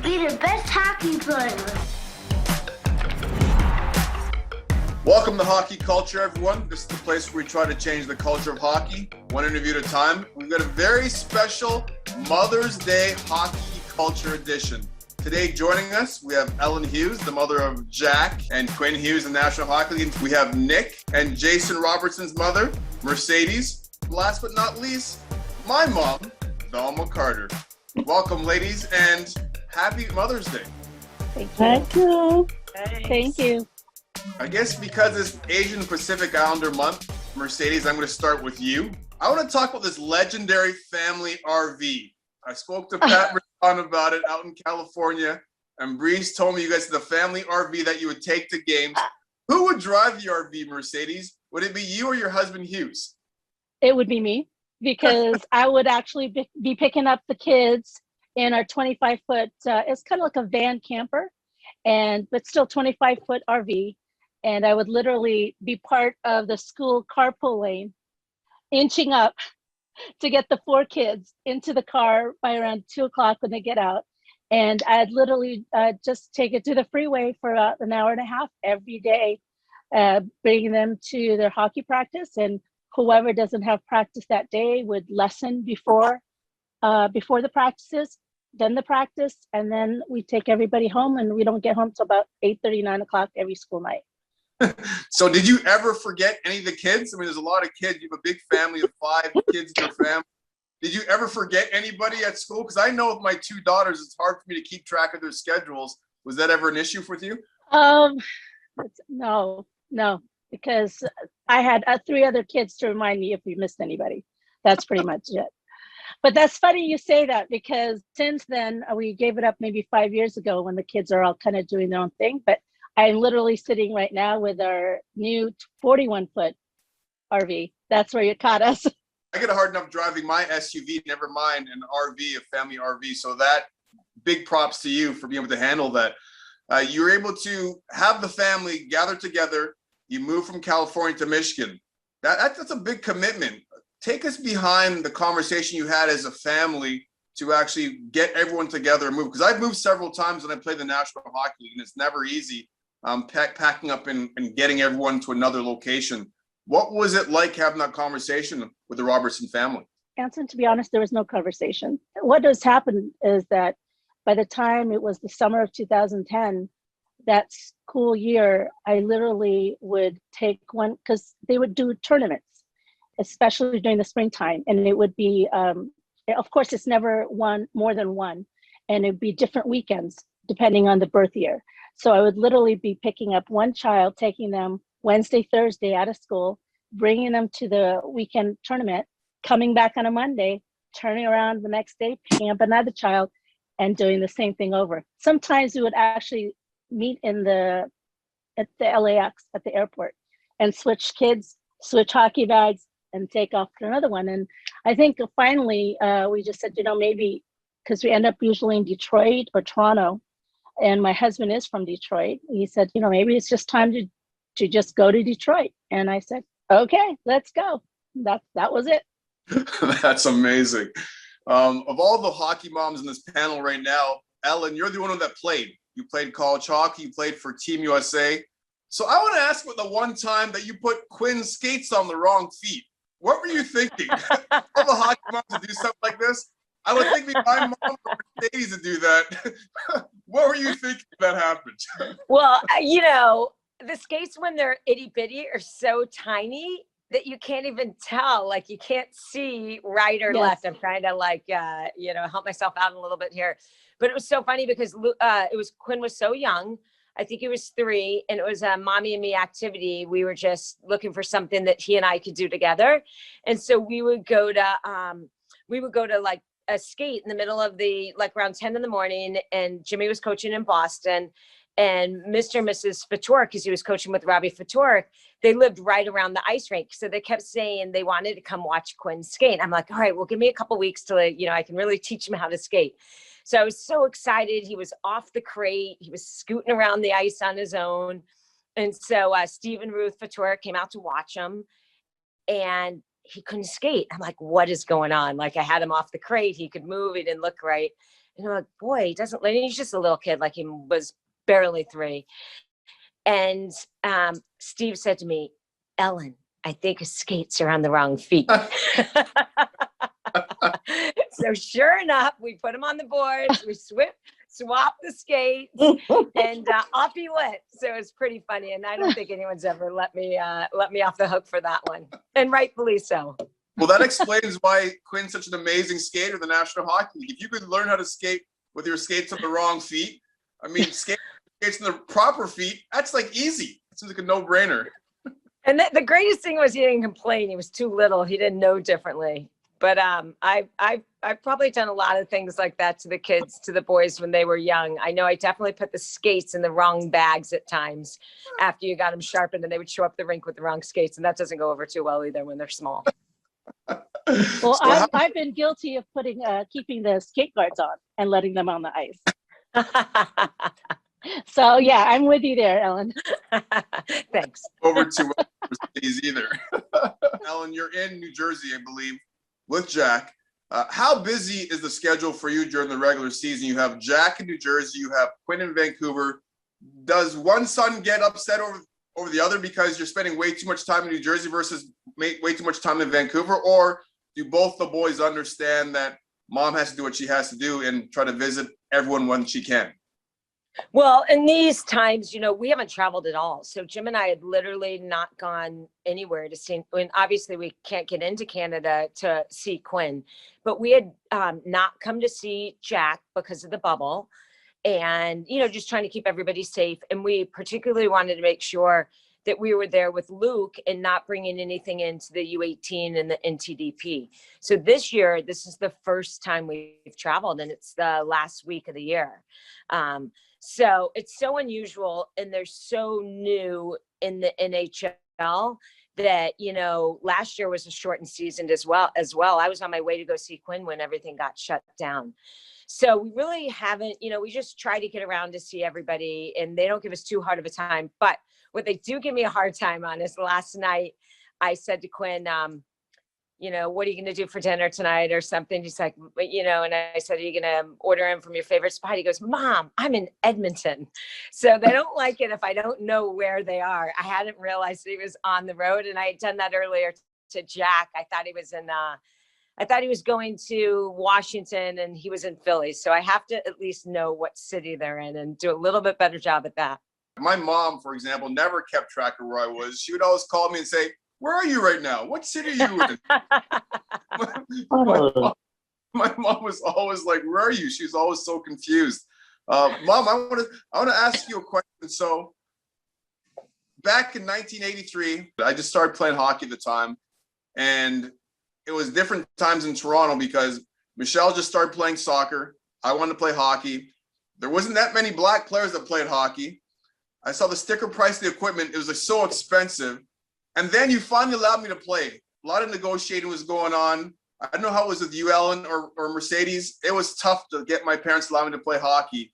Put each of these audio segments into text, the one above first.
be the best hockey player. Welcome to Hockey Culture, everyone. This is the place where we try to change the culture of hockey, one interview at a time. We've got a very special Mother's Day Hockey Culture edition. Today, joining us, we have Quinn Hughes, the mother of Jack and Quinn Hughes in the National Hockey League. We have Nick and Jason Robertson's mother, Mercedes. Last but not least, my mom, Valma Carter. Welcome, ladies, and happy Mother's Day. Thank you. Thank you. I guess because it's Asian Pacific Islander month, Mercedes, I'm going to start with you. I want to talk about this legendary family RV. I spoke to Pat Risson about it out in California, and Breeze told me you guys had the family RV that you would take to games. Who would drive the RV, Mercedes? Would it be you or your husband, Hughes? It would be me, because I would actually be picking up the kids in our 25-foot, it's kind of like a van camper, but still 25-foot RV. And I would literally be part of the school carpool lane, inching up to get the 4 kids into the car by around 2 o'clock when they get out. And I'd literally just take it to the freeway for about an hour and a half every day, bringing them to their hockey practice. And whoever doesn't have practice that day would lesson before the practices, then the practice, and then we take everybody home, and we don't get home till about 8:30, 9 o'clock every school night. So did you ever forget any of the kids? I mean, there's a lot of kids. You have a big family of 5 kids in your family. Did you ever forget anybody at school? Because I know with my 2 daughters, it's hard for me to keep track of their schedules. Was that ever an issue with you? No, because I had 3 other kids to remind me if we missed anybody. That's pretty much it. But that's funny you say that, because since then, we gave it up maybe 5 years ago when the kids are all kind of doing their own thing. But I'm literally sitting right now with our new 41-foot RV. That's where you caught us. I get a hard enough driving my SUV, never mind an RV, a family RV. So that big props to you for being able to handle that. You were able to have the family gather together. You moved from California to Michigan. That's a big commitment. Take us behind the conversation you had as a family to actually get everyone together and move. Because I've moved several times when I played the National Hockey League, and it's never easy packing up and getting everyone to another location. What was it like having that conversation with the Robertson family? Anson, to be honest, there was no conversation. What has happened is that by the time it was the summer of 2010, that school year, I literally would take one, because they would do tournaments, especially during the springtime. And it would be, of course, it's never more than one. And it'd be different weekends, depending on the birth year. So I would literally be picking up one child, taking them Wednesday, Thursday out of school, bringing them to the weekend tournament, coming back on a Monday, turning around the next day, picking up another child, and doing the same thing over. Sometimes we would actually meet at the LAX at the airport and switch kids, switch hockey bags, and take off to another one. And I think finally we just said, maybe, because we end up usually in Detroit or Toronto, and my husband is from Detroit. He said, maybe it's just time to just go to Detroit. And I said, okay, let's go. That was it. That's amazing. Of all the hockey moms in this panel right now, Ellen, you're the one that played. You played college hockey, you played for Team USA. So I want to ask about the one time that you put Quinn's skates on the wrong feet. What were you thinking? All the hockey moms to do something like this? I would think my mom or Mercedes to do that. What were you thinking that happened? Well, the skates when they're itty bitty are so tiny that you can't even tell. Like, you can't see right or left. I'm trying to help myself out a little bit here. But it was so funny because Quinn was so young. I think he was 3, and it was a mommy and me activity. We were just looking for something that he and I could do together. And so we would go to like a skate in the middle of around 10 in the morning, and Jimmy was coaching in Boston, and Mr. and Mrs. Fatour, because he was coaching with Robbie Fatour, they lived right around the ice rink. So they kept saying they wanted to come watch Quinn skate. I'm like, all right, well, give me a couple weeks till I can really teach him how to skate. So I was so excited. He was off the crate. He was scooting around the ice on his own. And so Steve and Ruth Fatour came out to watch him, and he couldn't skate. I'm like, what is going on? Like, I had him off the crate. He could move. He didn't look right. And I'm like, boy, he doesn't, like, he's just a little kid, like he was barely 3. And Steve said to me, Ellen, I think his skates are on the wrong feet. So sure enough, we put him on the boards, we swapped the skates, and off he went. So it was pretty funny. And I don't think anyone's ever let me off the hook for that one. And rightfully so. Well, that explains why Quinn's such an amazing skater in the National Hockey League. If you could learn how to skate with your skates on the wrong feet, I mean, skates on the proper feet, that's like easy. It seems like a no-brainer. And the greatest thing was he didn't complain. He was too little. He didn't know differently. But I've probably done a lot of things like that to the kids, to the boys when they were young. I know I definitely put the skates in the wrong bags at times after you got them sharpened, and they would show up the rink with the wrong skates. And that doesn't go over too well either when they're small. Well, I've been guilty of keeping the skate guards on and letting them on the ice. So yeah, I'm with you there, Ellen. Thanks. Over to these either. Ellen, you're in New Jersey, I believe, with Jack. How busy is the schedule for you during the regular season? You have Jack in New Jersey, you have Quinn in Vancouver. Does one son get upset over the other because you're spending way too much time in New Jersey versus way too much time in Vancouver? Or do both the boys understand that mom has to do what she has to do and try to visit everyone when she can? Well, in these times, we haven't traveled at all. So Jim and I had literally not gone anywhere to see, and obviously we can't get into Canada to see Quinn, but we had not come to see Jack because of the bubble and, just trying to keep everybody safe. And we particularly wanted to make sure that we were there with Luke and not bringing anything into the U18 and the NTDP. So this year, this is the first time we've traveled, and it's the last week of the year. So it's so unusual, and they're so new in the NHL that, last year was a shortened season as well. I was on my way to go see Quinn when everything got shut down. So we really haven't, we just try to get around to see everybody, and they don't give us too hard of a time. But what they do give me a hard time on is last night I said to Quinn, what are you going to do for dinner tonight or something? He's like, and I said, are you going to order in from your favorite spot? He goes, Mom, I'm in Edmonton. So they don't like it if I don't know where they are. I hadn't realized he was on the road, and I had done that earlier to Jack. I thought he was going to Washington and he was in Philly. So I have to at least know what city they're in and do a little bit better job at that. My mom, for example, never kept track of where I was. She would always call me and say, where are you right now? What city are you in? my mom was always like, where are you? She was always so confused. Mom, I want to ask you a question. So back in 1983, I just started playing hockey at the time. And it was different times in Toronto because Michelle just started playing soccer. I wanted to play hockey. There wasn't that many black players that played hockey. I saw the sticker price of the equipment. It was like so expensive. And then you finally allowed me to play. A lot of negotiating was going on. I don't know how it was with you, Ellen, or Mercedes. It was tough to get my parents to allow me to play hockey.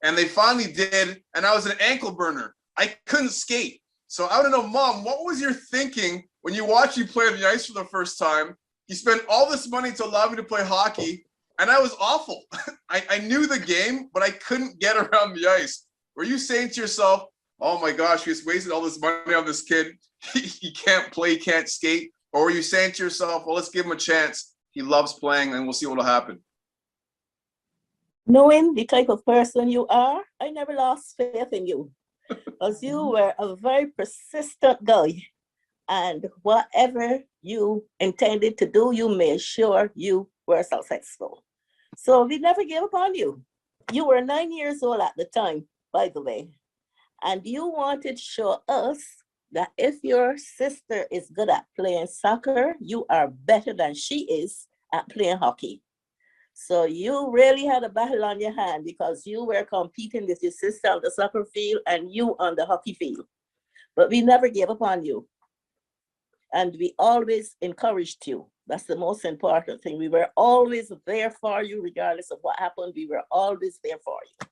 And they finally did. And I was an ankle burner. I couldn't skate. So I want to know, Mom, what was your thinking when you watched me play on the ice for the first time? You spent all this money to allow me to play hockey, and I was awful. I knew the game, but I couldn't get around the ice. Were you saying to yourself, oh my gosh, we just wasted all this money on this kid. He can't play, he can't skate. Or were you saying to yourself, well, let's give him a chance. He loves playing and we'll see what will happen. Knowing the type of person you are, I never lost faith in you. Because you were a very persistent guy. And whatever you intended to do, you made sure you were successful. So we never gave up on you. You were 9 years old at the time, by the way. And you wanted to show us that if your sister is good at playing soccer, you are better than she is at playing hockey. So you really had a battle on your hand because you were competing with your sister on the soccer field and you on the hockey field. But we never gave up on you. And we always encouraged you. That's the most important thing. We were always there for you, regardless of what happened. We were always there for you.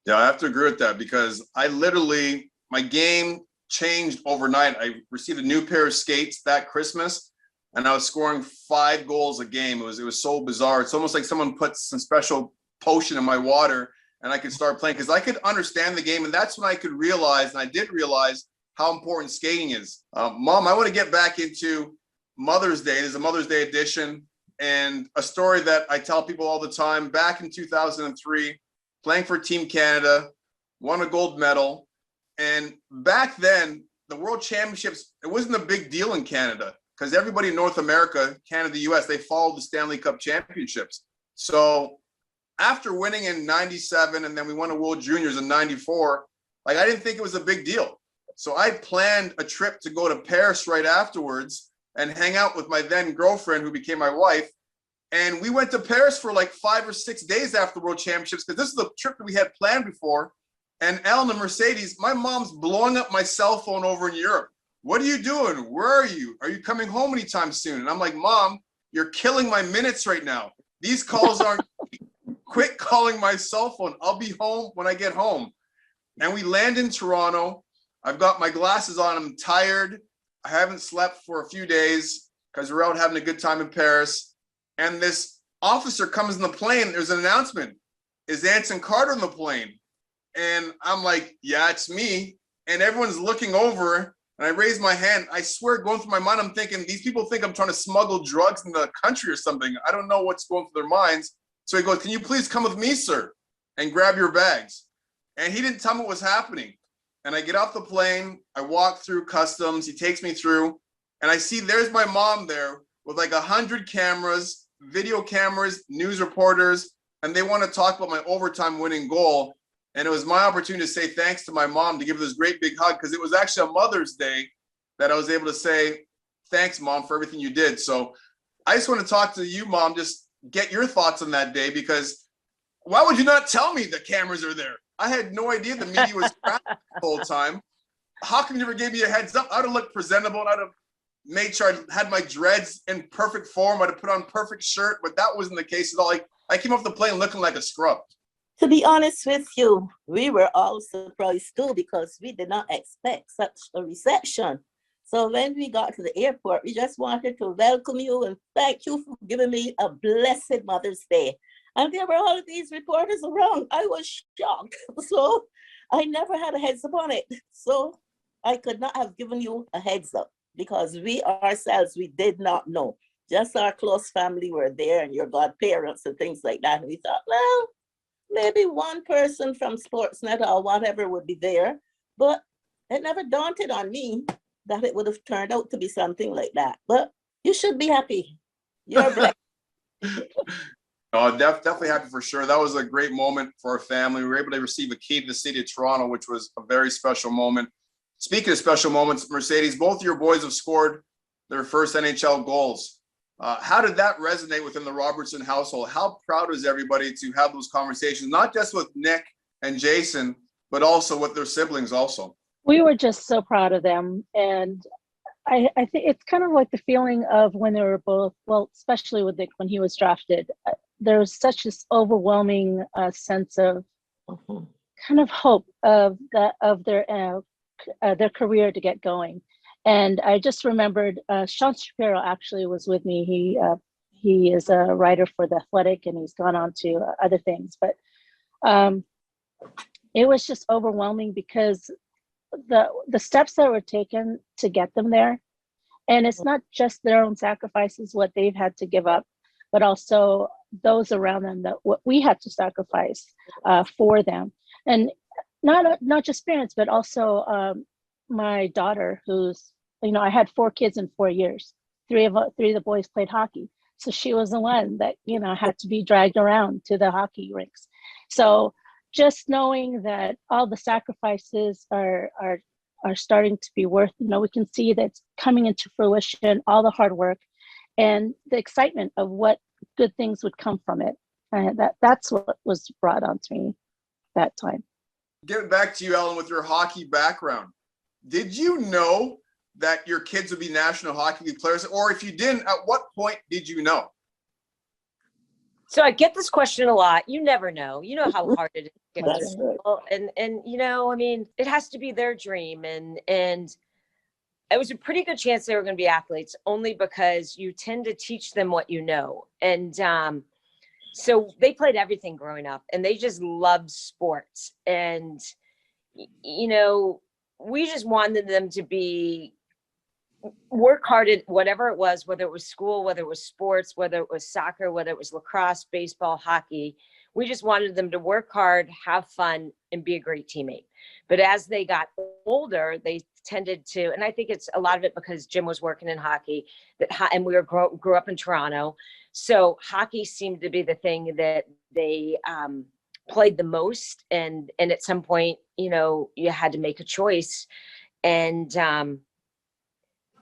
Yeah, I have to agree with that because my game changed overnight. I received a new pair of skates that Christmas, and I was scoring 5 goals a game. It was so bizarre. It's almost like someone put some special potion in my water and I could start playing because I could understand the game. And that's when I could realize, and I did realize, how important skating is. Mom, I want to get back into Mother's Day. There's a Mother's Day edition, and a story that I tell people all the time. Back in 2003, playing for Team Canada, won a gold medal. And back then, the World Championships, it wasn't a big deal in Canada because everybody in North America, Canada, US, they followed the Stanley Cup Championships. So after winning in 97, and then we won a World Juniors in 94, like I didn't think it was a big deal. So I planned a trip to go to Paris right afterwards and hang out with my then girlfriend who became my wife. And we went to Paris for like 5 or 6 days after the World Championships because this is a trip that we had planned before. And Ellen and Mercedes, my mom's blowing up my cell phone over in Europe. What are you doing? Where are you? Are you coming home anytime soon? And I'm like, Mom, you're killing my minutes right now. These calls aren't, quit calling my cell phone. I'll be home when I get home. And we land in Toronto. I've got my glasses on. I'm tired. I haven't slept for a few days because we're out having a good time in Paris. And this officer comes in the plane. There's an announcement. Is Anson Carter in the plane? And I'm like, yeah, it's me. And everyone's looking over and I raise my hand. I swear, going through my mind, I'm thinking, these people think I'm trying to smuggle drugs in the country or something. I don't know what's going through their minds. So he goes, can you please come with me, sir, and grab your bags? And he didn't tell me what was happening. And I get off the plane, I walk through customs, he takes me through, and I see there's my mom there with like 100 cameras, video cameras, news reporters, and they want to talk about my overtime winning goal. And it was my opportunity to say thanks to my mom, to give her this great big hug, because it was actually a Mother's Day that I was able to say, thanks, Mom, for everything you did. So I just want to talk to you, Mom, just get your thoughts on that day, because why would you not tell me the cameras are there? I had no idea the media was crap the whole time. How come you never gave me a heads up? I'd have looked presentable. I'd have made sure I had my dreads in perfect form. I'd have put on perfect shirt, but that wasn't the case at all. I came off the plane looking like a scrub. To be honest with you, we were all surprised too because we did not expect such a reception. So when we got to the airport, we just wanted to welcome you and thank you for giving me a blessed Mother's Day. And there were all of these reporters around. I was shocked. So I never had a heads up on it. So I could not have given you a heads up because we ourselves, we did not know. Just our close family were there and your godparents and things like that. And we thought, well, maybe one person from Sportsnet or whatever would be there. But it never dawned on me that it would have turned out to be something like that. But you should be happy. You're blessed. Oh, definitely happy for sure. That was a great moment for our family. We were able to receive a key to the city of Toronto, which was a very special moment. Speaking of special moments, Mercedes, both your boys have scored their first NHL goals. How did that resonate within the Robertson household? How proud is everybody to have those conversations, not just with Nick and Jason, but also with their siblings also? We were just so proud of them. And I think it's kind of like the feeling of when they were both, well, especially with Nick when he was drafted, there was such this overwhelming sense of kind of hope of their career to get going. And I just remembered Sean Shapiro actually was with me. He is a writer for The Athletic and he's gone on to other things. But it was just overwhelming because the steps that were taken to get them there, and it's not just their own sacrifices, what they've had to give up, but also those around them, that what we had to sacrifice for them. And not just parents, but also my daughter, who's, I had 4 kids in 4 years. Three of the boys played hockey. So she was the one that, had to be dragged around to the hockey rinks. So just knowing that all the sacrifices are starting to be worth, we can see that's coming into fruition, all the hard work and the excitement of what good things would come from it. That's what was brought on to me that time. Getting back to you, Ellen, with your hockey background, did you know that your kids would be National Hockey League players? Or if you didn't, at what point did you know? So I get this question a lot. You never know. You know how hard it is to get to school. And it has to be their dream. And it was a pretty good chance they were going to be athletes only because you tend to teach them what you know. And So they played everything growing up, and they just loved sports. And, you know, we just wanted them to work hard at whatever it was, whether it was school, whether it was sports, whether it was soccer, whether it was lacrosse, baseball, hockey. We just wanted them to work hard, have fun, and be a great teammate. But as they got older, they tended to, and I think it's a lot of it because Jim was working in hockey, and we grew up in Toronto. So hockey seemed to be the thing that they played the most. And at some point, you know, you had to make a choice. And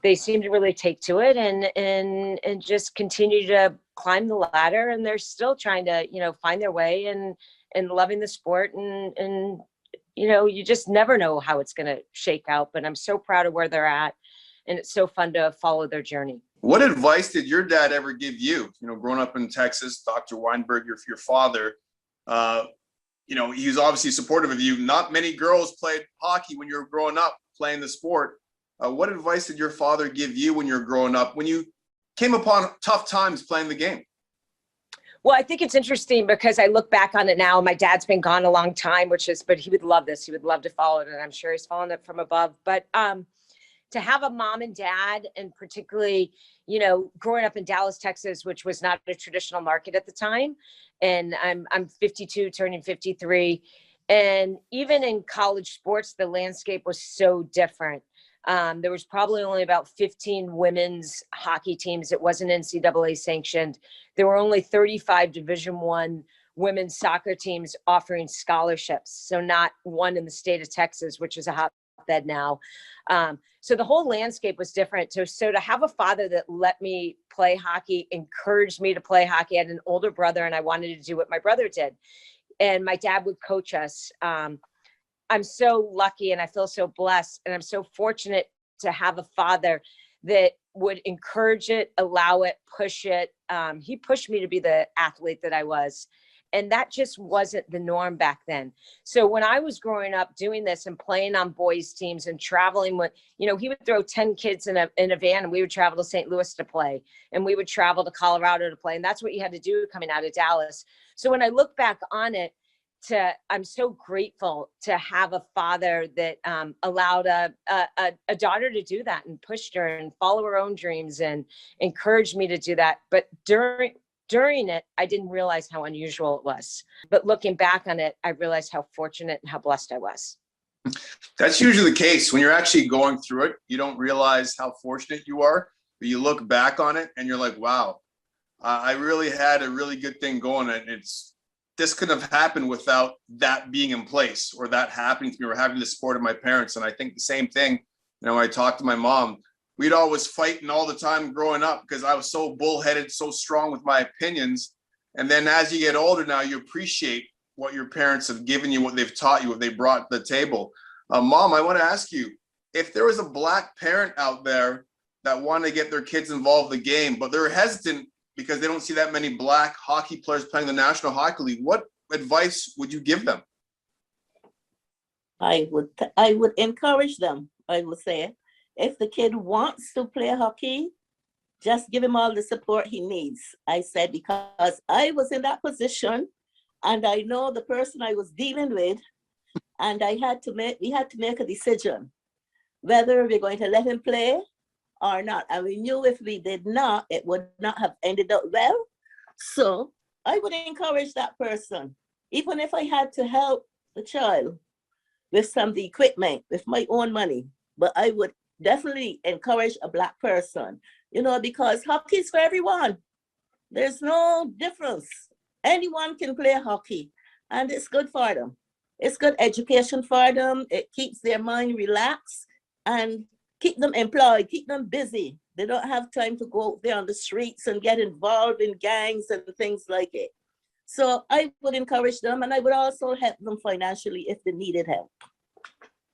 they seem to really take to it and just continue to climb the ladder. And they're still trying to, you know, find their way and loving the sport. And, you know, you just never know how it's going to shake out, but I'm so proud of where they're at. And it's so fun to follow their journey. What advice did your dad ever give you? You know, growing up in Texas, Dr. Weinberg, your father, you know, he was obviously supportive of you. Not many girls played hockey when you were growing up playing the sport. What advice did your father give you when you were growing up, when you came upon tough times playing the game? Well, I think it's interesting because I look back on it now. My dad's been gone a long time, but he would love this. He would love to follow it. And I'm sure he's following it from above. But to have a mom and dad, and particularly, you know, growing up in Dallas, Texas, which was not a traditional market at the time. And I'm 52, turning 53. And even in college sports, the landscape was so different. There was probably only about 15 women's hockey teams. It wasn't NCAA sanctioned. There were only 35 Division I women's soccer teams offering scholarships. So not one in the state of Texas, which is a hotbed now. So the whole landscape was different. So to have a father that let me play hockey, encouraged me to play hockey. I had an older brother and I wanted to do what my brother did. And my dad would coach us. I'm so lucky and I feel so blessed. And I'm so fortunate to have a father that would encourage it, allow it, push it. He pushed me to be the athlete that I was. And that just wasn't the norm back then. So when I was growing up doing this and playing on boys teams and traveling with, you know, he would throw 10 kids in a van and we would travel to St. Louis to play, and we would travel to Colorado to play. And that's what you had to do coming out of Dallas. So when I look back on it, I'm so grateful to have a father that allowed a daughter to do that and pushed her and follow her own dreams and encouraged me to do that. But during it, I didn't realize how unusual it was. But looking back on it, I realized how fortunate and how blessed I was. That's usually the case. When you're actually going through it, you don't realize how fortunate you are, but you look back on it and you're like, wow, I really had a really good thing going. And this couldn't have happened without that being in place or that happening to me or having the support of my parents. And I think the same thing, you know, when I talked to my mom, we'd always fighting all the time growing up because I was so bullheaded, so strong with my opinions. And then as you get older now, you appreciate what your parents have given you, what they've taught you, what they brought to the table. Mom, I want to ask you, if there was a Black parent out there that wanted to get their kids involved in the game, but they're hesitant because they don't see that many Black hockey players playing the National Hockey League, what advice would you give them? I would encourage them. I would say, if the kid wants to play hockey, just give him all the support he needs. I said, because I was in that position and I know the person I was dealing with, and we had to make a decision whether we're going to let him play or not. And we knew if we did not, it would not have ended up well. So I would encourage that person, even if I had to help the child with some of the equipment, with my own money, but I would definitely encourage a Black person, you know, because hockey is for everyone. There's no difference. Anyone can play hockey and it's good for them. It's good education for them. It keeps their mind relaxed and keep them employed, keep them busy. They don't have time to go out there on the streets and get involved in gangs and things like it. So I would encourage them, and I would also help them financially if they needed help.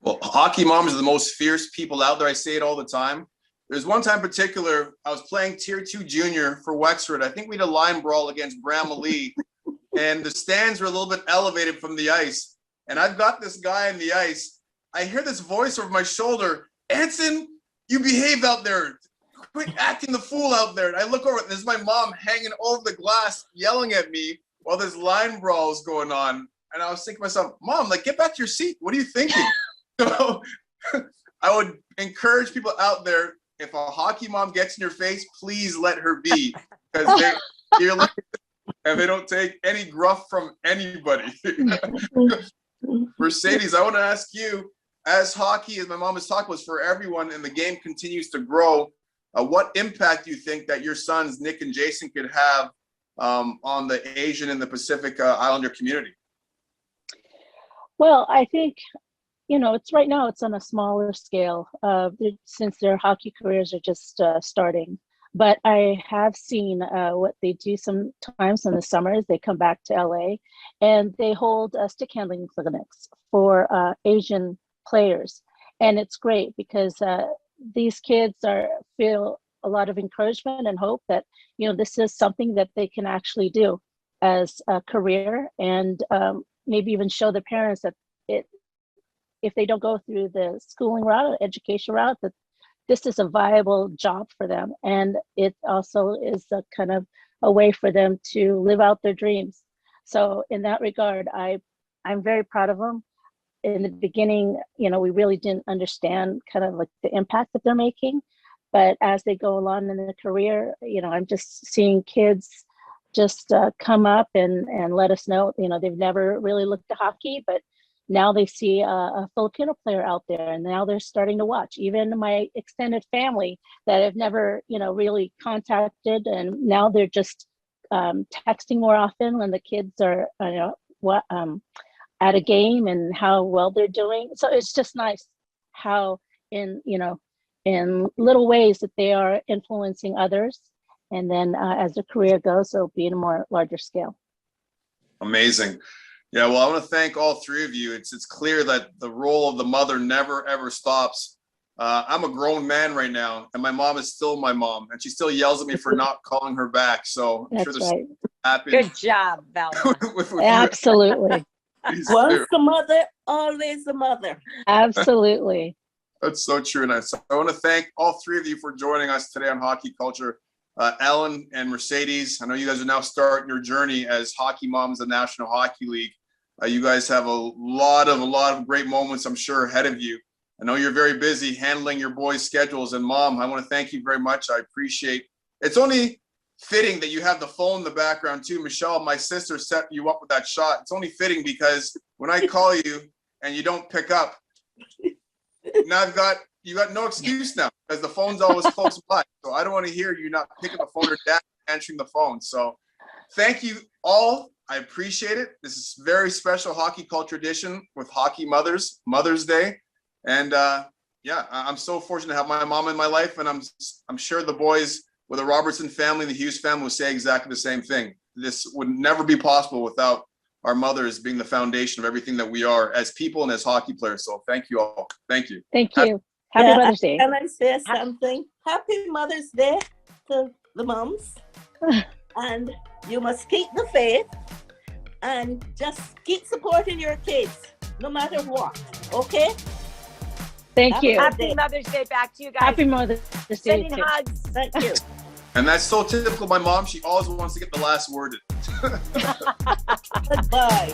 Well, hockey moms are the most fierce people out there. I say it all the time. There's one time in particular, I was playing Tier 2 junior for Wexford. I think we had a line brawl against Bramalea, and the stands were a little bit elevated from the ice. And I've got this guy on the ice. I hear this voice over my shoulder, Anson, you behaved out there. Quit acting the fool out there. And I look over, and there's my mom hanging over the glass, yelling at me. while this line brawl is going on. And I was thinking to myself, Mom, like, get back to your seat. What are you thinking? So I would encourage people out there, if a hockey mom gets in your face, please let her be, because and they don't take any gruff from anybody. Mercedes, I want to ask you, as hockey, as my mom has talked, was for everyone, and the game continues to grow, what impact do you think that your sons, Nick and Jason, could have on the Asian and the Pacific Islander community? Well, I think, it's right now it's on a smaller scale since their hockey careers are just starting. But I have seen what they do sometimes in the summers. They come back to LA and they hold stick handling clinics for Asian players. And it's great because these kids feel a lot of encouragement and hope that, this is something that they can actually do as a career, and maybe even show their parents that if they don't go through the schooling route, education route, that this is a viable job for them. And it also is a kind of a way for them to live out their dreams. So in that regard, I'm very proud of them. In the beginning, we really didn't understand kind of like the impact that they're making. But as they go along in their career, I'm just seeing kids just come up and let us know, they've never really looked at hockey, but now they see a Filipino player out there, and now they're starting to watch. Even my extended family that I've never, really contacted, and now they're just texting more often when the kids are, at a game and how well they're doing. So it's just nice how in little ways that they are influencing others. And then as their career goes, it'll be in a more larger scale. Amazing. Yeah, well, I want to thank all three of you. It's clear that the role of the mother never, ever stops. I'm a grown man right now, and my mom is still my mom, and she still yells at me for not calling her back. So I'm sure there's right. happy. Good job, Valma. with Absolutely. Once the mother, always the mother. Absolutely. That's so true. And I want to thank all three of you for joining us today on Hockey Culture. Ellen and Mercedes, I know you guys are now starting your journey as hockey moms in the National Hockey League. You guys have a lot of great moments, I'm sure, ahead of you. I know you're very busy handling your boys' schedules. And Mom, I want to thank you very much. I appreciate it's only fitting that you have the phone in the background too. Michelle, my sister, set you up with that shot. It's only fitting because when I call you and you don't pick up, now you got no excuse now because the phone's always close by. So I don't want to hear you not picking the phone or dad answering the phone. So thank you all. I appreciate it. This is a very special Hockey Culture edition with Hockey Mothers, Mother's Day. And yeah, I'm so fortunate to have my mom in my life. And I'm sure the boys with the Robertson family, the Hughes family will say exactly the same thing. This would never be possible without our mothers being the foundation of everything that we are as people and as hockey players. So thank you all. Thank you. Thank you. Happy Mother's Day. Can I say something? Happy Mother's Day to the moms. And you must keep the faith and just keep supporting your kids, no matter what. Okay? Thank you. Happy Mother's Day back to you guys. Happy Mother's Day. Sending hugs. Thank you. And that's so typical of my mom. She always wants to get the last word in. Goodbye.